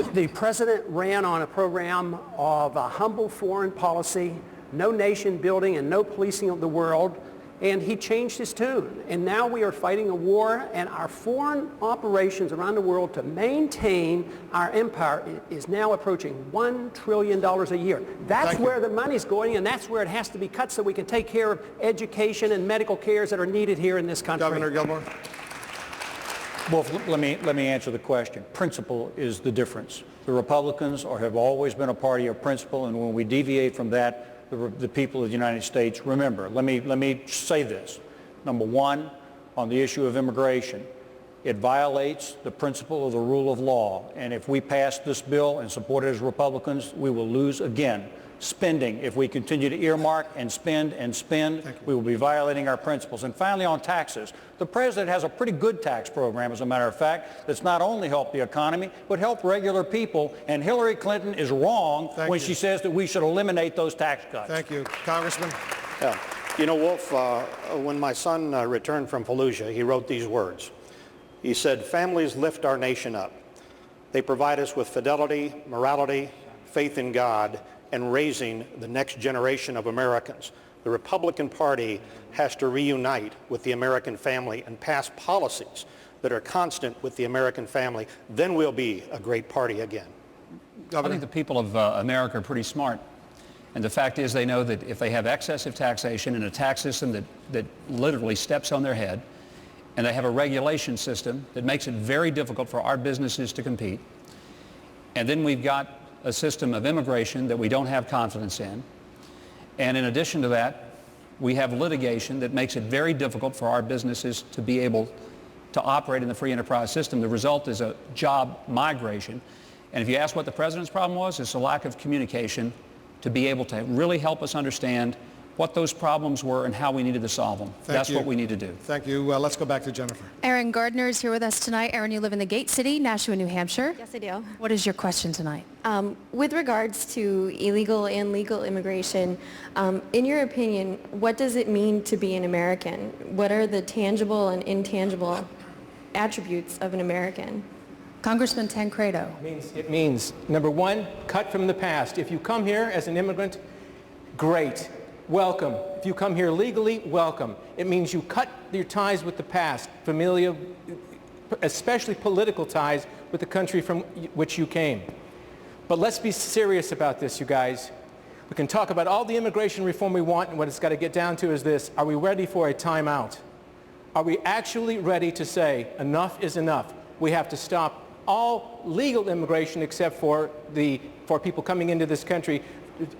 The president ran on a program of a humble foreign policy, no nation building and no policing of the world, and he changed his tune. And now we are fighting a war, and our foreign operations around the world to maintain our empire is now approaching $1 trillion a year. That's where the money's going, and that's where it has to be cut so we can take care of education and medical cares that are needed here in this country. Governor Gilmore. Wolf, let me answer the question. Principle is the difference. The Republicans have always been a party of principle, and when we deviate from that, the people of the United States, remember, let me say this. Number one, on the issue of immigration, it violates the principle of the rule of law, and if we pass this bill and support it as Republicans, we will lose again. Spending, if we continue to earmark and spend, we will be violating our principles. And finally, on taxes, the president has a pretty good tax program, as a matter of fact, that's not only helped the economy, but helped regular people. And Hillary Clinton is wrong when she says that we should eliminate those tax cuts. Thank you. Congressman? Yeah. You know, Wolf, when my son returned from Fallujah, he wrote these words. He said, "Families lift our nation up. They provide us with fidelity, morality, faith in God, and raising the next generation of Americans. The Republican Party has to reunite with the American family and pass policies that are constant with the American family. Then we'll be a great party again." I think the people of America are pretty smart. And the fact is they know that if they have excessive taxation and a tax system that literally steps on their head, and they have a regulation system that makes it very difficult for our businesses to compete, and then we've got a system of immigration that we don't have confidence in. And in addition to that, we have litigation that makes it very difficult for our businesses to be able to operate in the free enterprise system. The result is a job migration. And if you ask what the president's problem was, it's a lack of communication to be able to really help us understand what those problems were and how we needed to solve them. That's what we need to do. Thank you. Let's go back to Jennifer. Erin Gardner is here with us tonight. Erin, you live in the Gate City, Nashua, New Hampshire. Yes, I do. What is your question tonight? With regards to illegal and legal immigration, in your opinion, what does it mean to be an American? What are the tangible and intangible attributes of an American? Congressman Tancredo. It means, number one, cut from the past. If you come here as an immigrant, great. Welcome. If you come here legally, welcome. It means you cut your ties with the past, familial, especially political ties with the country from which you came. But let's be serious about this, you guys. We can talk about all the immigration reform we want, and what it's got to get down to is this: are we ready for a timeout? Are we actually ready to say enough is enough? We have to stop all legal immigration except for people coming into this country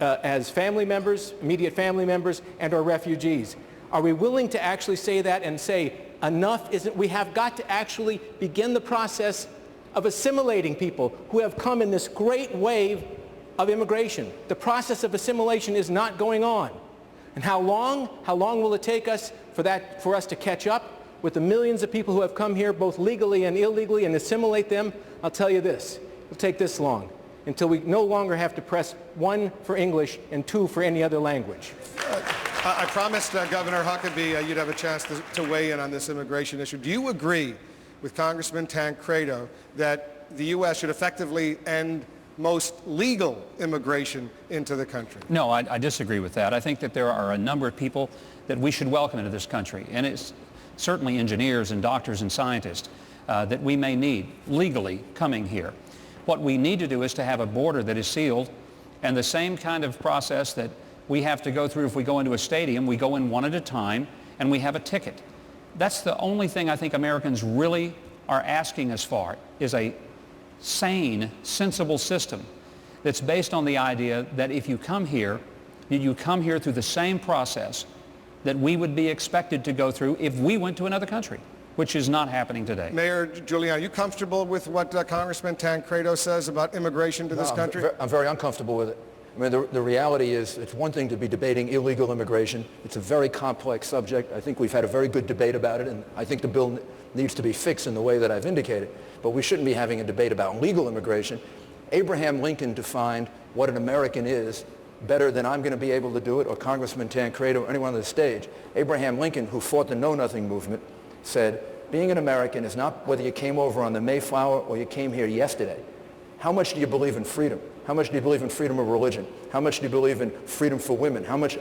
as family members, immediate family members, and or refugees. Are we willing to actually say that and say enough isn't? We have got to actually begin the process of assimilating people who have come in this great wave of immigration. The process of assimilation is not going on. And how long will it take us for us to catch up with the millions of people who have come here both legally and illegally and assimilate them? I'll tell you this, it'll take this long, until we no longer have to press 1 for English and 2 for any other language. I promised Governor Huckabee you'd have a chance to weigh in on this immigration issue. Do you agree with Congressman Tancredo that the U.S. should effectively end most legal immigration into the country? No, I disagree with that. I think that there are a number of people that we should welcome into this country, and it's certainly engineers and doctors and scientists that we may need legally coming here. What we need to do is to have a border that is sealed, and the same kind of process that we have to go through if we go into a stadium. We go in one at a time, and we have a ticket. That's the only thing I think Americans really are asking us for, is a sane, sensible system that's based on the idea that if you come here, you come here through the same process that we would be expected to go through if we went to another country, which is not happening today. Mayor Giuliani, are you comfortable with what Congressman Tancredo says about immigration to this country? I'm very uncomfortable with it. I mean, the reality is it's one thing to be debating illegal immigration. It's a very complex subject. I think we've had a very good debate about it, and I think the bill needs to be fixed in the way that I've indicated. But we shouldn't be having a debate about legal immigration. Abraham Lincoln defined what an American is better than I'm going to be able to do it, or Congressman Tancredo, or anyone on the stage. Abraham Lincoln, who fought the Know Nothing movement, said, being an American is not whether you came over on the Mayflower or you came here yesterday. How much do you believe in freedom? How much do you believe in freedom of religion? How much do you believe in freedom for women? How much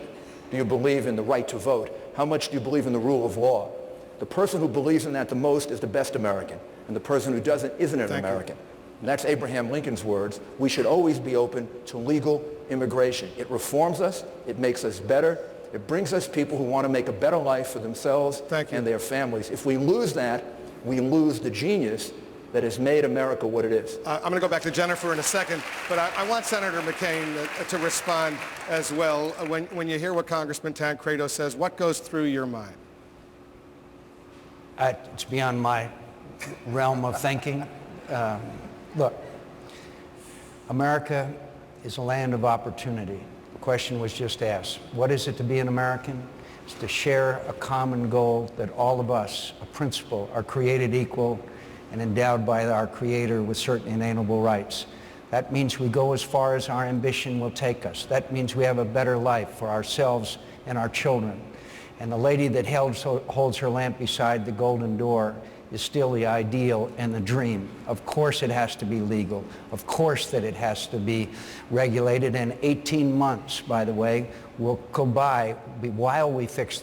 do you believe in the right to vote? How much do you believe in the rule of law? The person who believes in that the most is the best American, and the person who doesn't isn't an American. And that's Abraham Lincoln's words. We should always be open to legal immigration. It reforms us. It makes us better. It brings us people who want to make a better life for themselves and their families. If we lose that, we lose the genius that has made America what it is. I'm going to go back to Jennifer in a second, but I want Senator McCain to respond as well. When you hear what Congressman Tancredo says, what goes through your mind? It's beyond my realm of thinking. Look, America is a land of opportunity. The question was just asked, what is it to be an American? It's to share a common goal that all of us, a principle, are created equal and endowed by our Creator with certain inalienable rights. That means we go as far as our ambition will take us. That means we have a better life for ourselves and our children. And the lady that holds her lamp beside the golden door is still the ideal and the dream. Of course it has to be legal. Of course that it has to be regulated. And 18 months, by the way, will go by while we fix